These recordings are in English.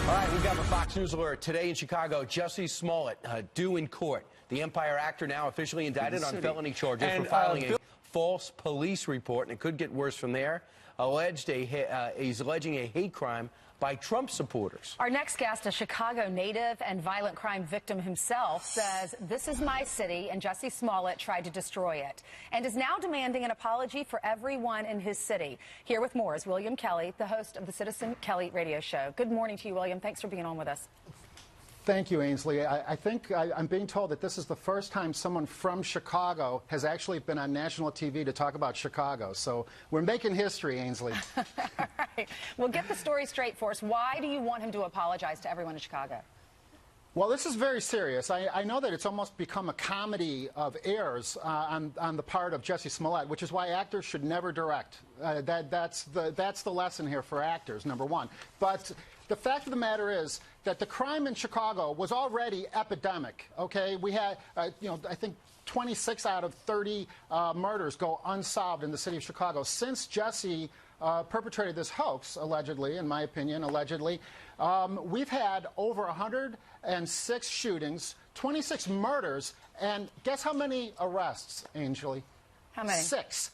All right, we've got a Fox News alert. Today in Chicago, Jussie Smollett due in court. The Empire actor now officially indicted on felony charges for filing a false police report, and it could get worse from there. He's alleging a hate crime by Trump supporters. Our next guest, a Chicago native and violent crime victim himself, says this is my city and Jussie Smollett tried to destroy it, and is now demanding an apology for everyone in his city. Here with more is William Kelly, the host of the Citizen Kelly radio show. Good morning to you, William. Thanks for being on with us. Thank you, Ainsley. I think I'm being told that this is the first time someone from Chicago has actually been on national TV to talk about Chicago. So we're making history, Ainsley. All right. Well, get the story straight for us. Why do you want him to apologize to everyone in Chicago? Well, this is very serious. I know that it's almost become a comedy of errors on the part of Jussie Smollett, which is why actors should never direct. That's the lesson here for actors, number one. But the fact of the matter is that the crime in Chicago was already epidemic. Okay, we had, I think 26 out of 30 murders go unsolved in the city of Chicago since Jussie perpetrated this hoax, allegedly, in my opinion, allegedly. We've had over 106 shootings, 26 murders, and guess how many arrests, Ainsley? How many? Six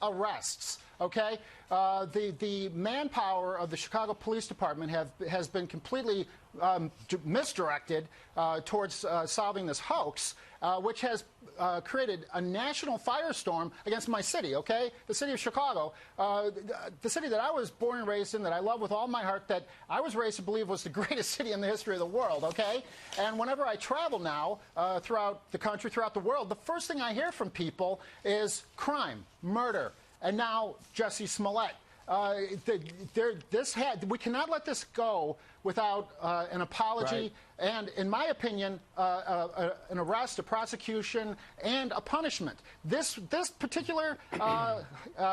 arrests. Okay, the manpower of the Chicago Police Department has been completely misdirected towards solving this hoax, which has created a national firestorm against my city, okay? The city of Chicago, the city that I was born and raised in, that I love with all my heart, that I was raised to believe was the greatest city in the history of the world, okay? And whenever I travel now throughout the country, throughout the world, the first thing I hear from people is crime, murder, and now Jussie Smollett. We cannot let this go without an apology and, in my opinion, an arrest, a prosecution, and a punishment. This particular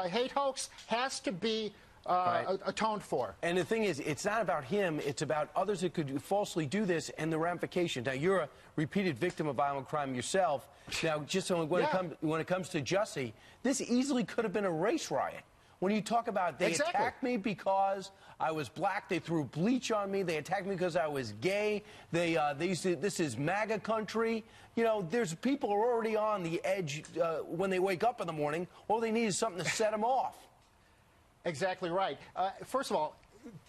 hate hoax has to be atoned for. And the thing is, it's not about him, it's about others that could falsely do this and the ramifications. Now, you're a repeated victim of violent crime yourself. Now, just when it comes to Jussie, this easily could have been a race riot. When you talk about they attacked me because I was black, they threw bleach on me, they attacked me because I was gay, this is MAGA country. You know, there's people who are already on the edge when they wake up in the morning. All they need is something to set them off. Exactly right. First of all,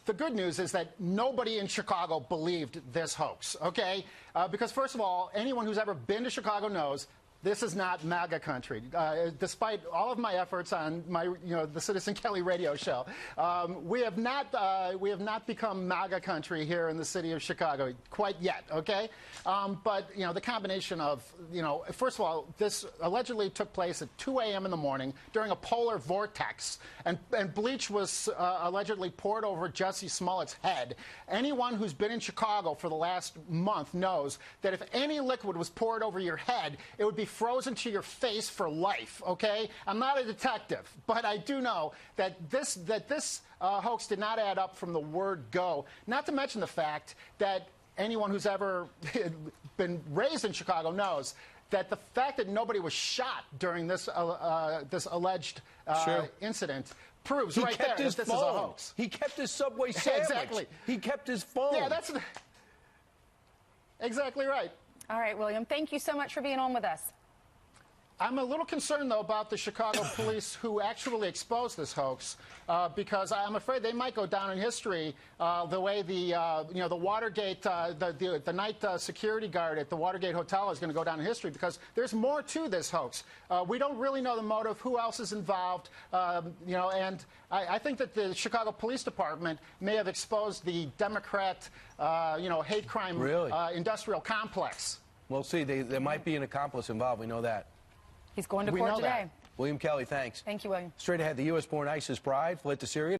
the good news is that nobody in Chicago believed this hoax, okay? Because, first of all, anyone who's ever been to Chicago knows this is not MAGA country. Despite all of my efforts on my, the Citizen Kelly radio show, we have not become MAGA country here in the city of Chicago quite yet. Okay, but the combination of first of all, this allegedly took place at 2 a.m. in the morning during a polar vortex, and bleach was allegedly poured over Jussie Smollett's head. Anyone who's been in Chicago for the last month knows that if any liquid was poured over your head, it would be frozen to your face for life, okay? I'm not a detective, but I do know that this hoax did not add up from the word go, not to mention the fact that anyone who's ever been raised in Chicago knows that the fact that nobody was shot during this alleged incident proves right there that this is a hoax. He kept his Subway sandwich. Exactly. He kept his phone. Yeah, that's exactly right. All right, William, thank you so much for being on with us. I'm a little concerned, though, about the Chicago police who actually exposed this hoax, because I'm afraid they might go down in history the way the Watergate, the night security guard at the Watergate Hotel is going to go down in history, because there's more to this hoax. We don't really know the motive, who else is involved, and I think that the Chicago Police Department may have exposed the Democrat, hate crime industrial complex. Well, see, there might be an accomplice involved. We know that. He's going to court today. William Kelly, thanks. Thank you, William. Straight ahead, the U.S.-born ISIS bride fled to Syria.